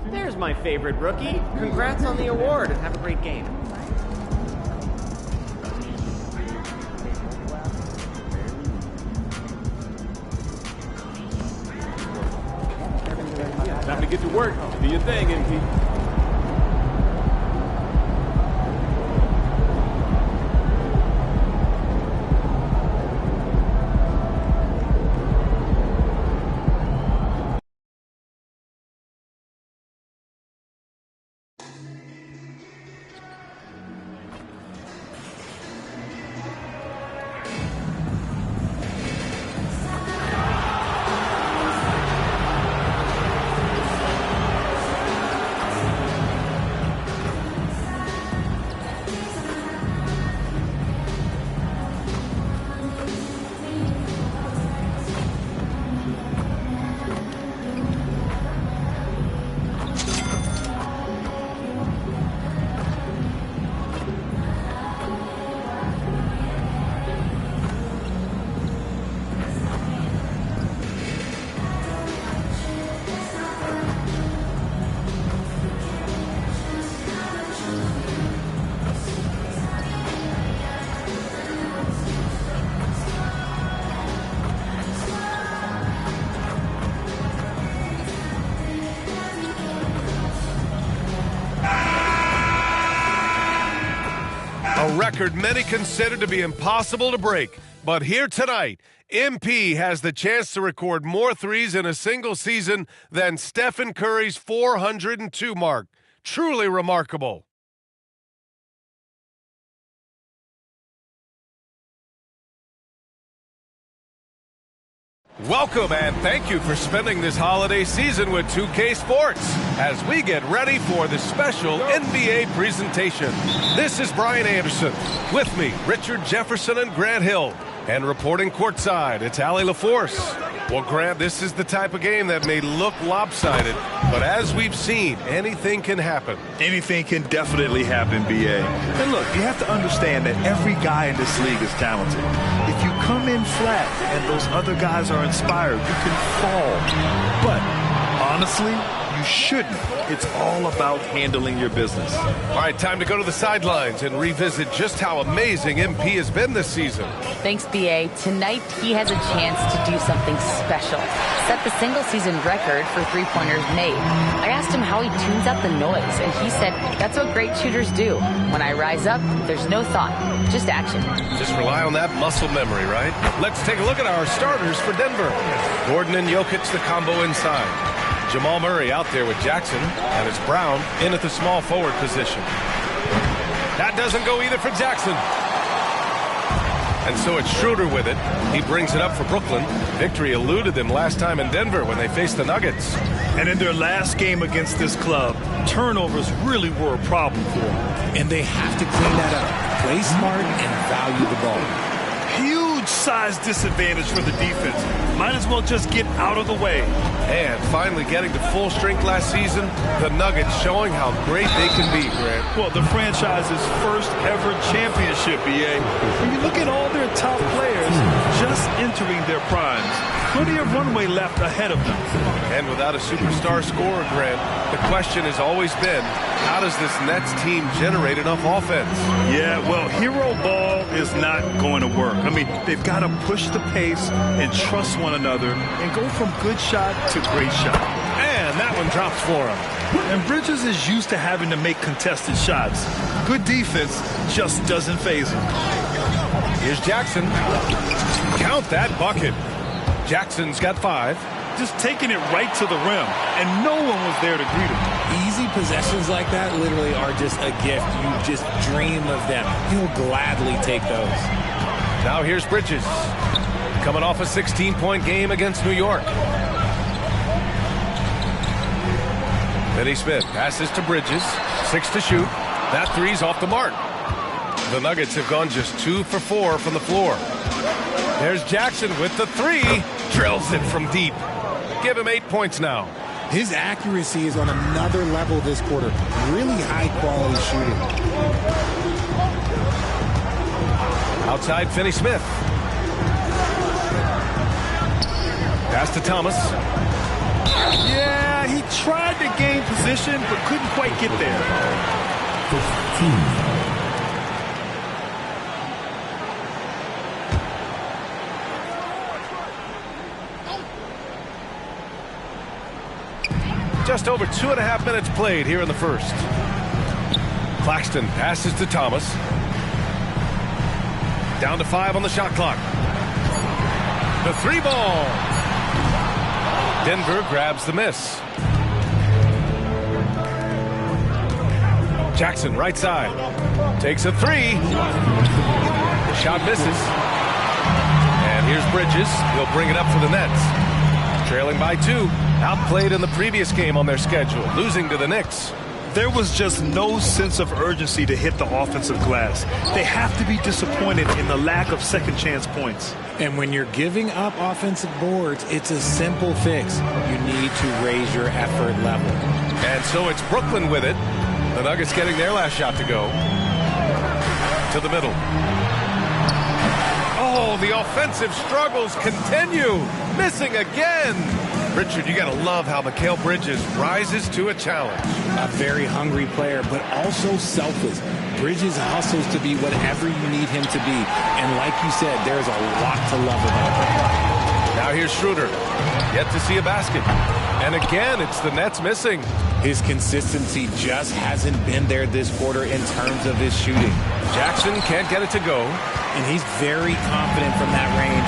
There's my favorite rookie. Congrats on the award and have a great game. Time to get to work. Do your thing, MP. A record many consider to be impossible to break. But here tonight, MP has the chance to record more threes in a single season than Stephen Curry's 402 mark. Truly remarkable. Welcome and thank you for spending this holiday season with 2K Sports as we get ready for the special NBA presentation. This is Brian Anderson. With me, Richard Jefferson and Grant Hill. And reporting courtside, it's Allie LaForce. Well, Grant, this is the type of game that may look lopsided, but as we've seen, anything can happen. Anything can definitely happen, B.A. And look, you have to understand that every guy in this league is talented. If you come in flat and those other guys are inspired, you can fall. But honestly, you shouldn't. It's all about handling your business. All right, time to go to the sidelines and revisit just how amazing MP has been this season. Thanks, B.A. Tonight, he has a chance to do something special. Set the single-season record for three-pointers made. I asked him how he tunes out the noise, and he said, that's what great shooters do. When I rise up, there's no thought, just action. Just rely on that muscle memory, right? Let's take a look at our starters for Denver. Gordon and Jokic, the combo inside. Jamal Murray out there with Jackson, and it's Brown in at the small forward position. That doesn't go either for Jackson. And so it's Schroeder with it. He brings it up for Brooklyn. Victory eluded them last time in Denver when they faced the Nuggets. And in their last game against this club, turnovers really were a problem for them. And they have to clean that up. Play smart and value the ball. Huge size disadvantage for the defense. Might as well just get out of the way. And finally getting to full strength last season, the Nuggets showing how great they can be, Grant. Well, the franchise's first ever championship, B.A. When you look at all their top players just entering their primes, plenty of runway left ahead of them. And without a superstar scorer, Grant, the question has always been, how does this Nets team generate enough offense? Yeah, well, hero ball is not going to work. I mean, they've got to push the pace and trust one another and go from good shot to great shot. And that one drops for him. And Bridges is used to having to make contested shots. Good defense just doesn't faze him. Here's Jackson. Count that bucket. Jackson's got 5. Just taking it right to the rim, and no one was there to greet him. Easy possessions like that literally are just a gift. You just dream of them. He'll gladly take those. Now here's Bridges, coming off a 16-point game against New York. Finney Smith passes to Bridges, 6 to shoot. That three's off the mark. The Nuggets have gone just 2 for 4 from the floor. There's Jackson with the 3, drills it from deep. Give him 8 points now. His accuracy is on another level this quarter. Really high-quality shooting. Outside, Finney Smith. Pass to Thomas. Yeah, he tried to gain position position, but couldn't quite get there. 15. Just over 2.5 minutes played here in the first. Claxton passes to Thomas. Down to 5 on the shot clock. The 3 ball. Denver grabs the miss. Jackson right side. Takes a 3. The shot misses. And here's Bridges. He'll bring it up for the Nets. Trailing by 2. Outplayed in the previous game on their schedule, losing to the Knicks. There was just no sense of urgency to hit the offensive glass. They have to be disappointed in the lack of second chance points. And when you're giving up offensive boards, it's a simple fix. You need to raise your effort level. And so it's Brooklyn with it. The Nuggets getting their last shot to go. To the middle. Oh, the offensive struggles continue. Missing again. Richard, you got to love how Mikal Bridges rises to a challenge. A very hungry player, but also selfless. Bridges hustles to be whatever you need him to be. And like you said, there's a lot to love about him. Now here's Schroeder. Yet to see a basket. And again, it's the Nets missing. His consistency just hasn't been there this quarter in terms of his shooting. Jackson can't get it to go. And he's very confident from that range,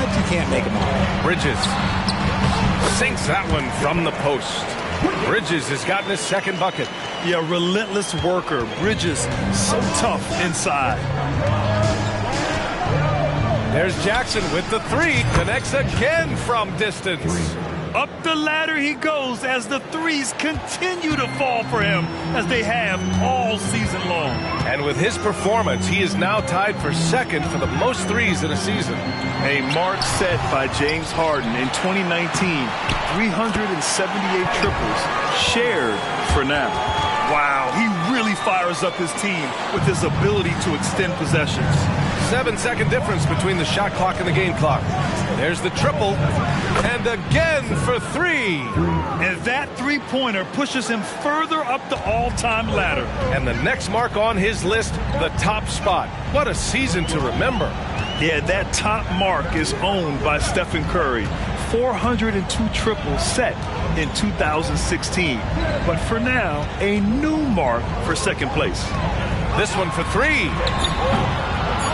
but you can't make him all. Bridges sinks that one from the post. Bridges has gotten his second bucket. Yeah, relentless worker. Bridges, so tough inside. There's Jackson with the 3. Connects again from distance. Up the ladder he goes as the threes continue to fall for him, as they have all season long. And with his performance, he is now tied for second for the most threes in a season. A mark set by James Harden in 2019. 378 triples shared for now. Wow, he really fires up his team with his ability to extend possessions. 7-second difference between the shot clock and the game clock. There's the triple, and again for 3. And that three-pointer pushes him further up the all-time ladder. And the next mark on his list, the top spot. What a season to remember. Yeah, that top mark is owned by Stephen Curry. 402 triples set in 2016. But for now, a new mark for second place. This one for 3.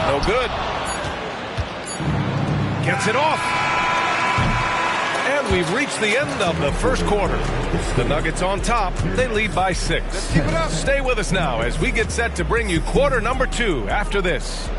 No good. Gets it off. And we've reached the end of the first quarter. The Nuggets on top. They lead by 6. Keep it up. Stay with us now as we get set to bring you quarter number 2 after this.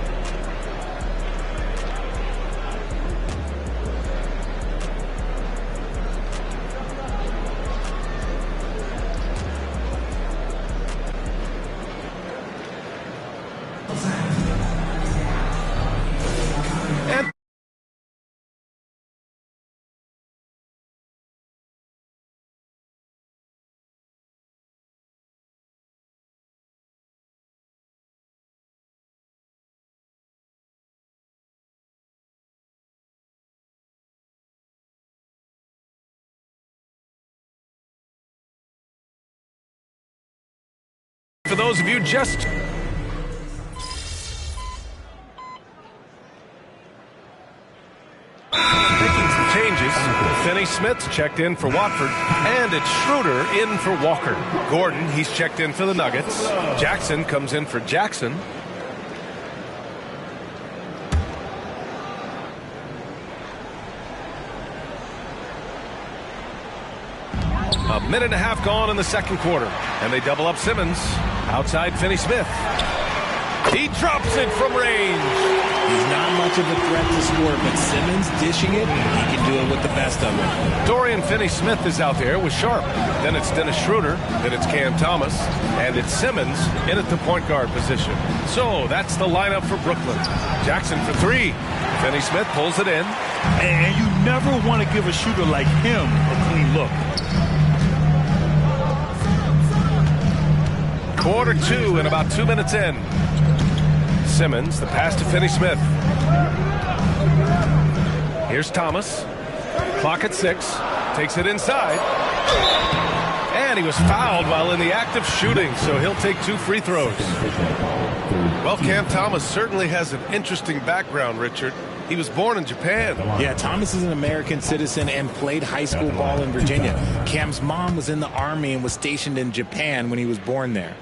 For those of you just making some changes, Finney Smith checked in for Watford, and it's Schroeder in for Walker. Gordon, he's checked in for the Nuggets. Jackson comes in for Jackson. A minute and a half gone in the second quarter, and they double up Simmons. Outside Finney Smith. He drops it from range. He's not much of a threat to score, but Simmons dishing it, he can do it with the best of them. Dorian Finney-Smith is out there with Sharp. Then it's Dennis Schroeder. Then it's Cam Thomas. And it's Simmons in at the point guard position. So that's the lineup for Brooklyn. Jackson for 3. Finney-Smith pulls it in. And you never want to give a shooter like him a clean look. Quarter 2 and about 2 minutes in. Simmons, the pass to Finney-Smith. Here's Thomas. Clock at 6. Takes it inside. And he was fouled while in the act of shooting, so he'll take 2 free throws. Well, Cam Thomas certainly has an interesting background, Richard. He was born in Japan. Yeah, Thomas is an American citizen and played high school ball in Virginia. Cam's mom was in the Army and was stationed in Japan when he was born there.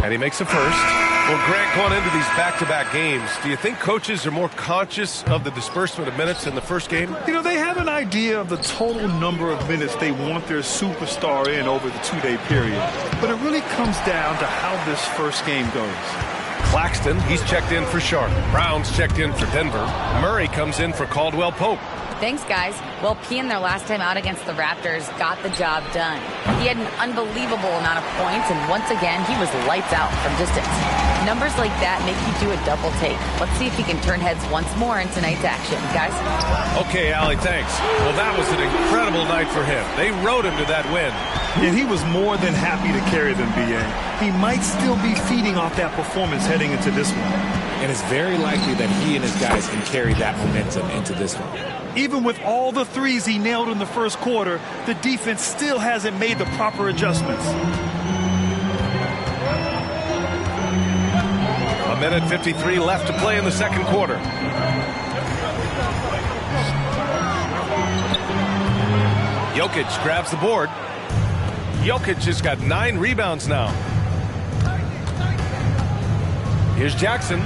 And he makes a first. Well, Grant, going into these back-to-back games, do you think coaches are more conscious of the disbursement of minutes in the first game? You know, they have an idea of the total number of minutes they want their superstar in over the 2-day period. But it really comes down to how this first game goes. Claxton, he's checked in for Sharp. Brown's checked in for Denver. Murray comes in for Caldwell Pope. Thanks, guys. Well, Pean, their last time out against the Raptors, got the job done. He had an unbelievable amount of points, and once again, he was lights out from distance. Numbers like that make you do a double take. Let's see if he can turn heads once more in tonight's action, guys. Okay, Allie, thanks. Well, that was an incredible night for him. They rode him to that win. And he was more than happy to carry them, B.A. He might still be feeding off that performance heading into this one. And it's very likely that he and his guys can carry that momentum into this one. Even with all the threes he nailed in the first quarter, the defense still hasn't made the proper adjustments. A minute 53 left to play in the second quarter. Jokic grabs the board. Jokic has got 9 rebounds now. Here's Jackson.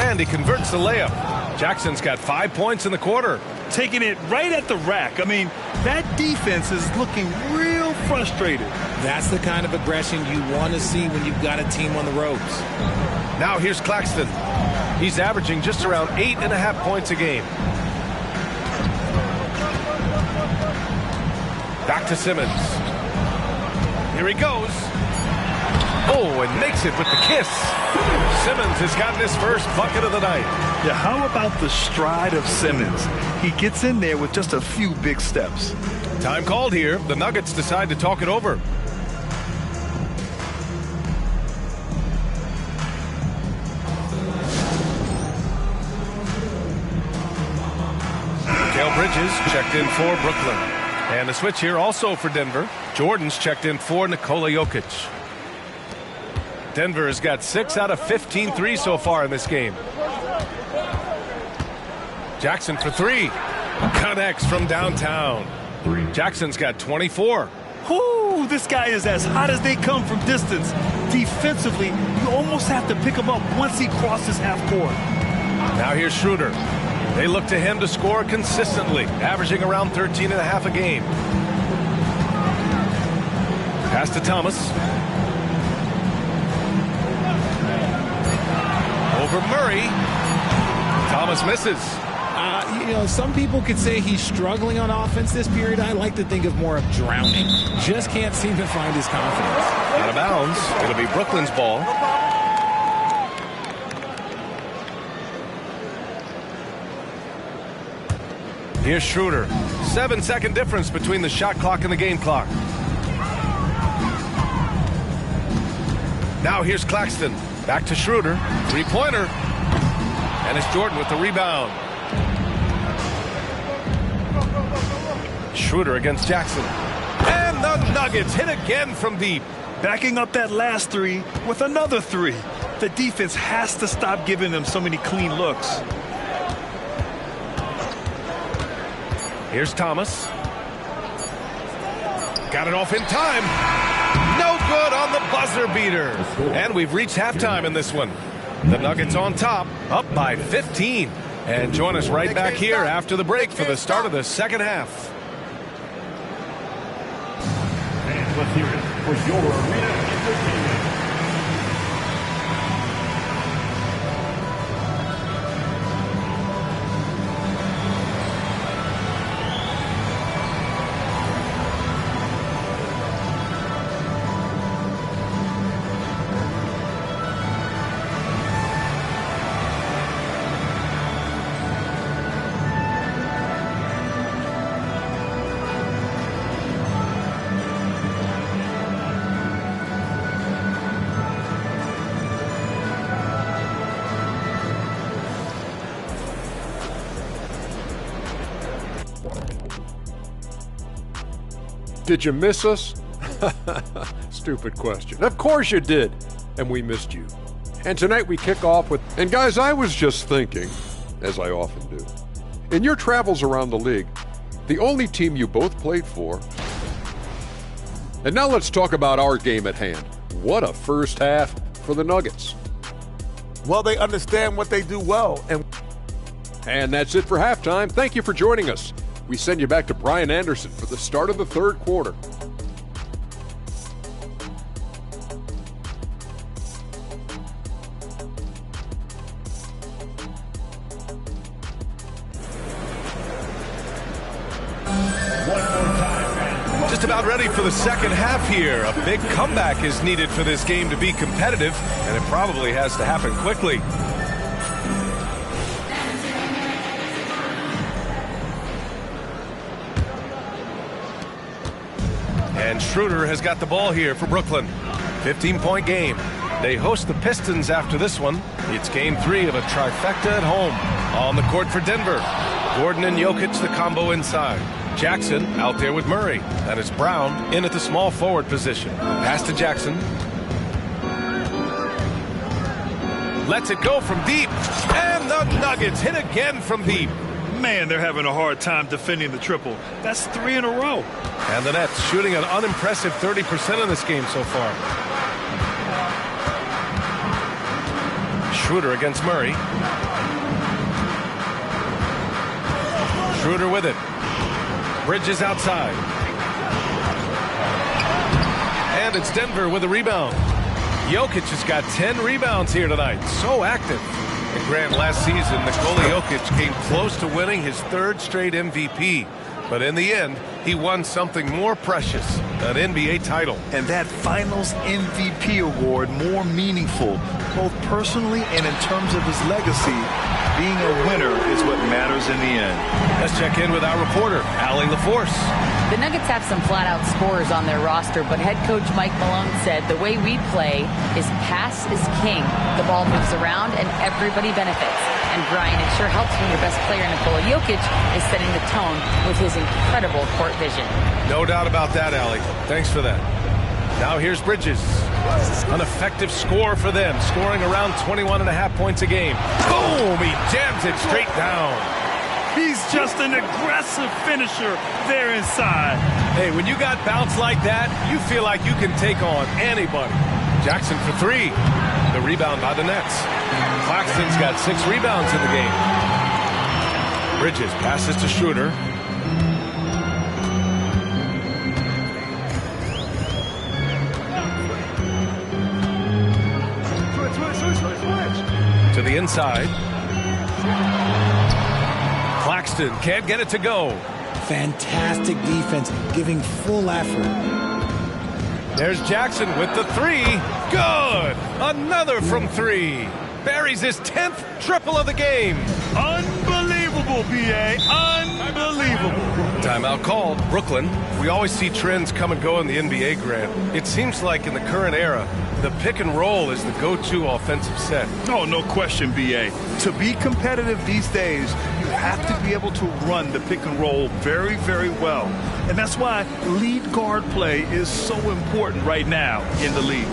And he converts the layup. Jackson's got 5 points in the quarter. Taking it right at the rack. I mean, that defense is looking real frustrated. That's the kind of aggression you want to see when you've got a team on the ropes. Now here's Claxton. He's averaging just around 8.5 points a game. Back to Simmons. Here he goes. Oh, and makes it with the kiss. Simmons has gotten his first bucket of the night. Yeah, how about the stride of Simmons? He gets in there with just a few big steps. Time called here. The Nuggets decide to talk it over. Mikal Bridges checked in for Brooklyn. And the switch here also for Denver. Jordan's checked in for Nikola Jokic. Denver has got 6 out of 15 threes so far in this game. Jackson for 3. Connects from downtown. Jackson's got 24. Whoo, this guy is as hot as they come from distance. Defensively, you almost have to pick him up once he crosses half court. Now here's Schroeder. They look to him to score consistently, averaging around 13.5 a game. Pass to Thomas. Over Murray. Thomas misses. You know, some people could say he's struggling on offense this period. I like to think of more of drowning. Just can't seem to find his confidence. Out of bounds. It'll be Brooklyn's ball. Here's Schroeder. 7-second difference between the shot clock and the game clock. Now here's Claxton. Back to Schroeder. 3-pointer. And it's Jordan with the rebound. Schroeder against Jackson. And the Nuggets hit again from deep. Backing up that last 3 with another 3. The defense has to stop giving them so many clean looks. Here's Thomas. Got it off in time. No good on the buzzer beater. And we've reached halftime in this one. The Nuggets on top, up by 15. And join us right back here after the break for the start of the second half. And let's hear it for your arena entertainment. Did you miss us? Stupid question. Of course you did. And we missed you. And tonight we kick off with, and guys, I was just thinking, as I often do, in your travels around the league, the only team you both played for. And now let's talk about our game at hand. What a first half for the Nuggets. Well, they understand what they do well. And that's it for halftime. Thank you for joining us. We send you back to Brian Anderson for the start of the third quarter. Just about ready for the second half here. A big comeback is needed for this game to be competitive, and it probably has to happen quickly. And Schroeder has got the ball here for Brooklyn. 15-point game. They host the Pistons after this one. It's game 3 of a trifecta at home. On the court for Denver, Gordon and Jokic, the combo inside. Jackson out there with Murray. And it's Brown in at the small forward position. Pass to Jackson. Lets it go from deep. And the Nuggets hit again from deep. Man, they're having a hard time defending the triple. That's 3 in a row. And the Nets shooting an unimpressive 30% in this game so far. Schroeder against Murray. Schroeder with it. Bridges outside. And it's Denver with a rebound. Jokic has got 10 rebounds here tonight. So active. And Grant, last season, Nikola Jokic came close to winning his 3rd straight MVP. But in the end, he won something more precious, an NBA title. And that Finals MVP award more meaningful, both personally and in terms of his legacy. Being a winner is what matters in the end. Let's check in with our reporter, Allie LaForce. The Nuggets have some flat-out scorers on their roster, but head coach Mike Malone said the way we play is pass is king. The ball moves around and everybody benefits. And Brian, it sure helps when your best player, Nikola Jokic, is setting the tone with his incredible court vision. No doubt about that, Allie. Thanks for that. Now here's Bridges. An effective score for them, scoring around 21.5 points a game. Boom! He jams it straight down. He's just an aggressive finisher there inside. Hey, when you got bounce like that, you feel like you can take on anybody. Jackson for 3. The rebound by the Nets. Claxton's got 6 rebounds in the game. Bridges passes to Schroeder. To the inside. Claxton can't get it to go. Fantastic defense, giving full effort. There's Jackson with the 3. Good! Another from 3. Buries his 10th triple of the game. Unbelievable, B.A. Unbelievable. Timeout called. Brooklyn. We always see trends come and go in the NBA, Grant. It seems like in the current era, the pick and roll is the go-to offensive set. Oh, no question, B.A. To be competitive these days, you have to be able to run the pick and roll very, very well. And that's why lead guard play is so important right now in the league.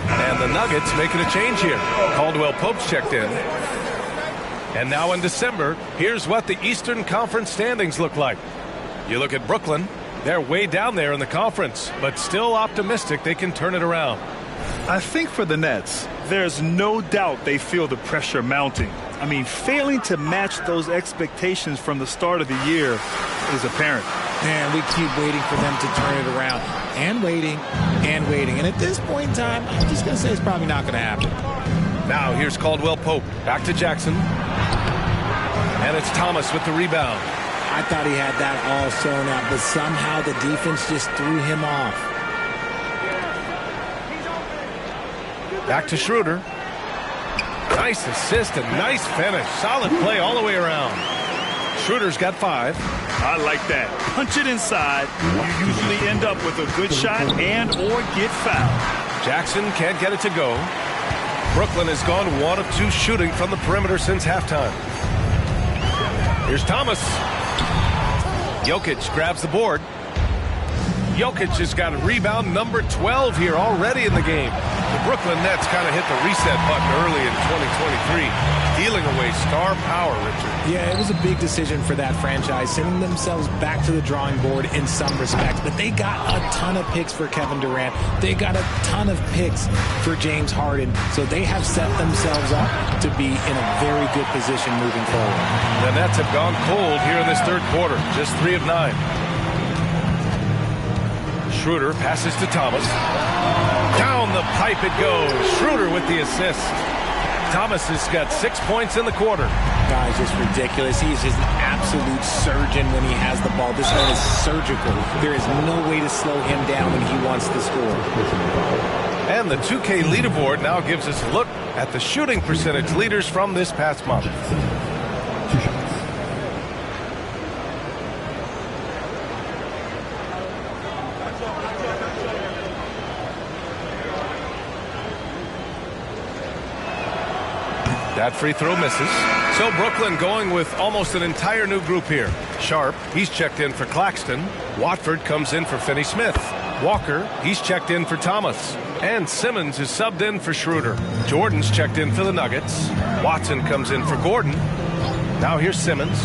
And the Nuggets making a change here. Caldwell Pope's checked in. And now in December, here's what the Eastern Conference standings look like. You look at Brooklyn, they're way down there in the conference, but still optimistic they can turn it around. I think for the Nets, there's no doubt they feel the pressure mounting. I mean, failing to match those expectations from the start of the year is apparent. Man, we keep waiting for them to turn it around. And waiting, and waiting. And at this point in time, I'm just going to say it's probably not going to happen. Now here's Caldwell Pope. Back to Jackson. And it's Thomas with the rebound. I thought he had that all sewn out, but somehow the defense just threw him off. Back to Schroeder. Nice assist and nice finish. Solid play all the way around. Schroeder's got 5. I like that. Punch it inside. You usually end up with a good shot and or get fouled. Jackson can't get it to go. Brooklyn has gone 1 of 2 shooting from the perimeter since halftime. Here's Thomas. Jokic grabs the board. Jokic has got a rebound number 12 here already in the game. The Brooklyn Nets kind of hit the reset button early in 2023, dealing away star power, Richard. Yeah, it was a big decision for that franchise, sending themselves back to the drawing board in some respects. But they got a ton of picks for Kevin Durant. They got a ton of picks for James Harden. So they have set themselves up to be in a very good position moving forward. The Nets have gone cold here in this third quarter, just 3 of 9. Schroeder passes to Thomas. Down the pipe it goes. Schroeder with the assist. Thomas has got 6 points in the quarter. Guy's just ridiculous. He's just an absolute surgeon when he has the ball. This man is surgical. There is no way to slow him down when he wants to score. And the 2K leaderboard now gives us a look at the shooting percentage leaders from this past month. That free throw misses. So Brooklyn going with almost an entire new group here. Sharp, he's checked in for Claxton. Watford comes in for Finney-Smith. Walker, he's checked in for Thomas. And Simmons is subbed in for Schroeder. Jordan's checked in for the Nuggets. Watson comes in for Gordon. Now here's Simmons.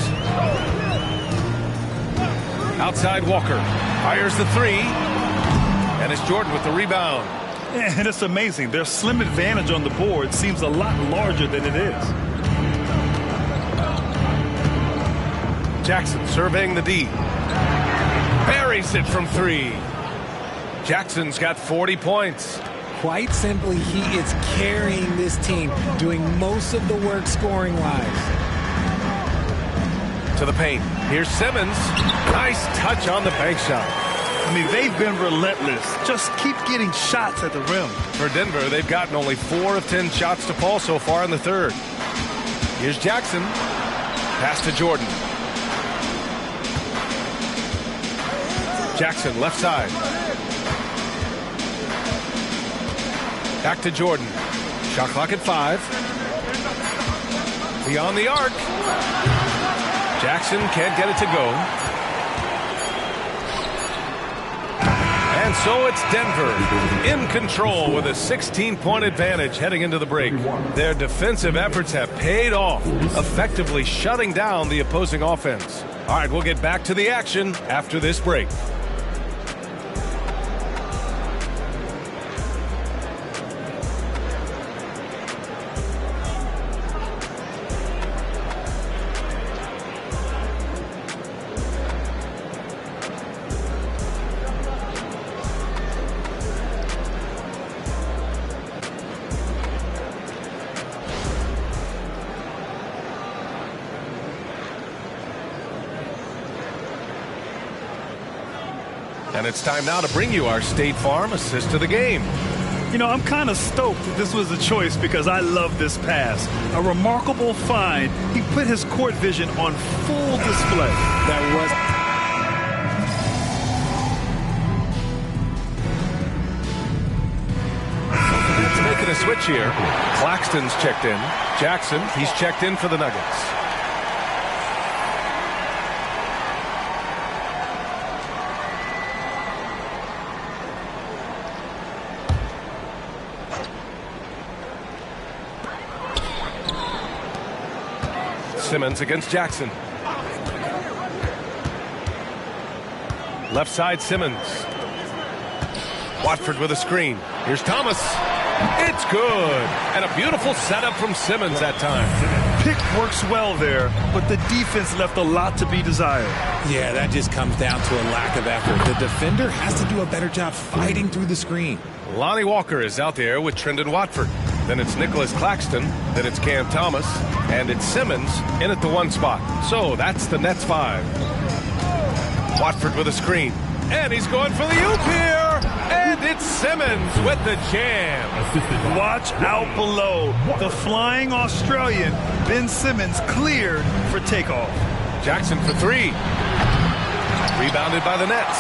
Outside Walker. Fires the three. And it's Jordan with the rebound. And it's amazing. Their slim advantage on the board seems a lot larger than it is. Jackson surveying the D. Buries it from 3. Jackson's got 40 points. Quite simply, he is carrying this team, doing most of the work scoring-wise. To the paint. Here's Simmons. Nice touch on the bank shot. I mean, they've been relentless. Just keep getting shots at the rim. For Denver, they've gotten only 4 of 10 shots to fall so far in the third. Here's Jackson. Pass to Jordan. Jackson, left side. Back to Jordan. Shot clock at 5. Beyond the arc. Jackson can't get it to go. And so it's Denver in control with a 16-point advantage heading into the break. Their defensive efforts have paid off, effectively shutting down the opposing offense. All right, we'll get back to the action after this break. And it's time now to bring you our State Farm assist of the game. You know, I'm kind of stoked that this was a choice because I love this pass. A remarkable find. He put his court vision on full display. That was... Making a switch here. Claxton's checked in. Jackson, he's checked in for the Nuggets. Simmons against Jackson. Left side Simmons. Watford with a screen. Here's Thomas. It's good. And a beautiful setup from Simmons that time. Pick works well there, but the defense left a lot to be desired. Yeah, that just comes down to a lack of effort. The defender has to do a better job fighting through the screen. Lonnie Walker is out there with Trendon Watford. Then it's Nicholas Claxton. Then it's Cam Thomas. And it's Simmons in at the 1 spot. So that's the Nets 5. Watford with a screen. And he's going for the oop here. And it's Simmons with the jam. Watch out below. The flying Australian, Ben Simmons, cleared for takeoff. Jackson for 3. Rebounded by the Nets.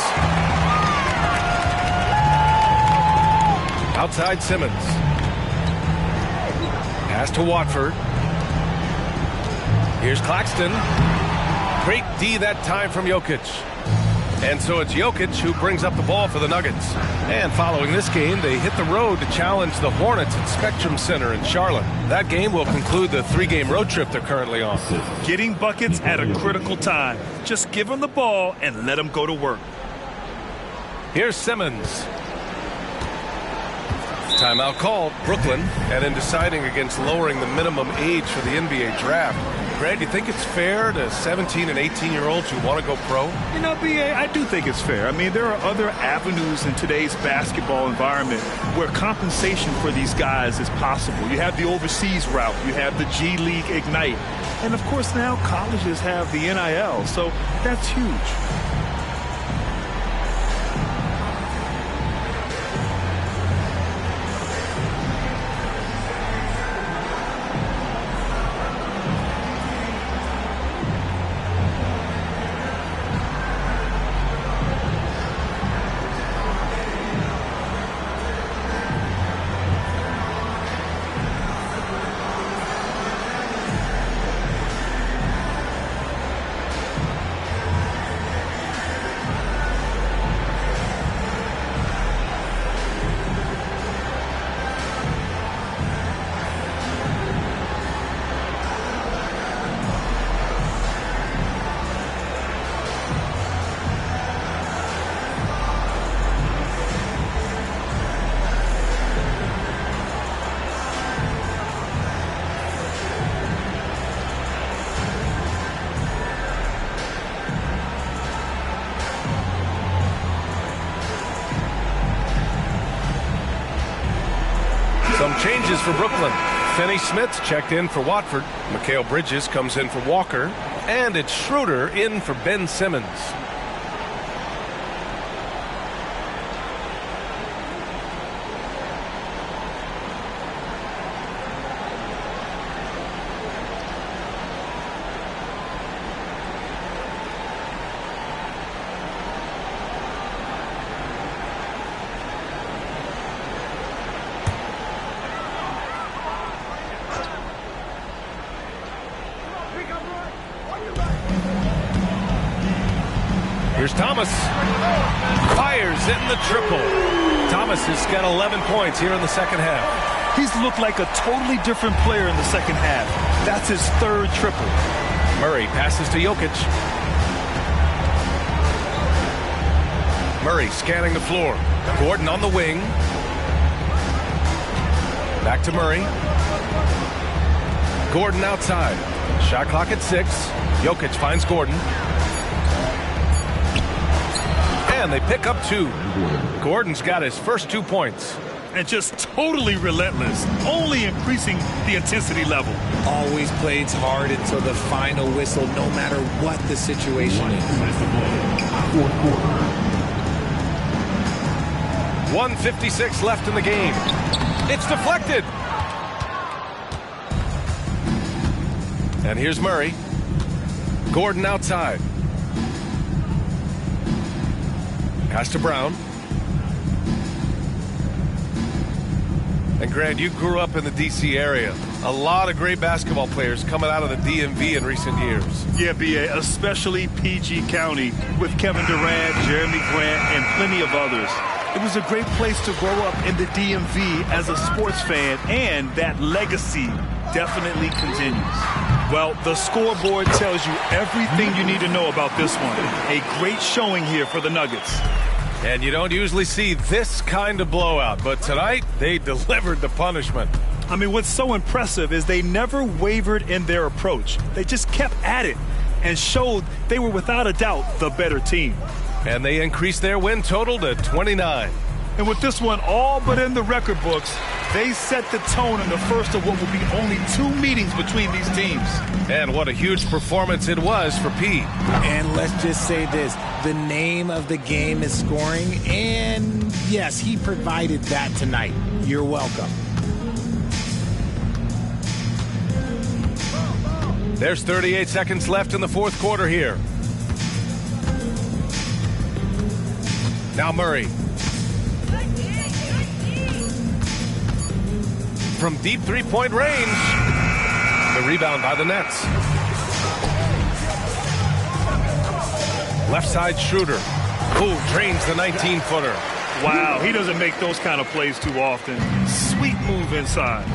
Outside Simmons. Pass to Watford. Here's Claxton. Great D that time from Jokic. And so it's Jokic who brings up the ball for the Nuggets. And following this game, they hit the road to challenge the Hornets at Spectrum Center in Charlotte. That game will conclude the 3-game road trip they're currently on. Getting buckets at a critical time. Just give them the ball and let them go to work. Here's Simmons. Timeout called, Brooklyn. And in deciding against lowering the minimum age for the NBA draft, Grant, you think it's fair to 17 and 18-year-olds who want to go pro? You know, B.A., I do think it's fair. I mean, there are other avenues in today's basketball environment where compensation for these guys is possible. You have the overseas route. You have the G League Ignite. And, of course, now colleges have the NIL. So that's huge. Some changes for Brooklyn. Finney Smith checked in for Watford. Mikal Bridges comes in for Walker. And it's Schroeder in for Ben Simmons. Here's Thomas. Fires in the triple. Thomas has got 11 points here in the second half. He's looked like a totally different player in the second half. That's his third triple. Murray passes to Jokic. Murray scanning the floor. Gordon on the wing. Back to Murray. Gordon outside. Shot clock at 6. Jokic finds Gordon. And they pick up 2. Gordon's got his first 2 points. And just totally relentless, only increasing the intensity level. Always plays hard until the final whistle, no matter what the situation is. 1:56 left in the game. It's deflected. And here's Murray. Gordon outside. Pass to Brown. And Grant, you grew up in the D.C. area. A lot of great basketball players coming out of the DMV in recent years. Yeah, B.A., especially PG County with Kevin Durant, Jeremy Grant, and plenty of others. It was a great place to grow up in the DMV as a sports fan, and that legacy definitely continues. Well, the scoreboard tells you everything you need to know about this one. A great showing here for the Nuggets. And you don't usually see this kind of blowout, but tonight they delivered the punishment. I mean, what's so impressive is they never wavered in their approach. They just kept at it and showed they were without a doubt the better team. And they increased their win total to 29. And with this one all but in the record books, they set the tone in the first of what will be only 2 meetings between these teams. And what a huge performance it was for Pete. And let's just say this, the name of the game is scoring, and yes, he provided that tonight. You're welcome. There's 38 seconds left in the fourth quarter here. Now Murray. From deep three-point range. The rebound by the Nets. Left side Schroeder. Ooh, drains the 19-footer. Wow, he doesn't make those kind of plays too often. Sweet move inside.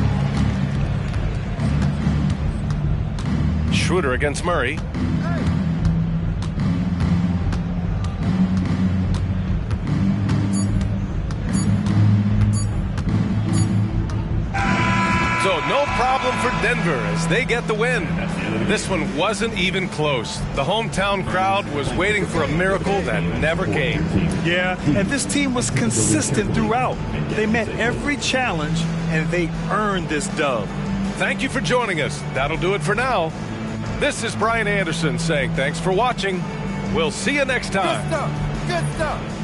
Schroeder against Murray. So no problem for Denver as they get the win. This one wasn't even close. The hometown crowd was waiting for a miracle that never came. Yeah, and this team was consistent throughout. They met every challenge, and they earned this dub. Thank you for joining us. That'll do it for now. This is Brian Anderson saying thanks for watching. We'll see you next time. Good stuff. Good stuff.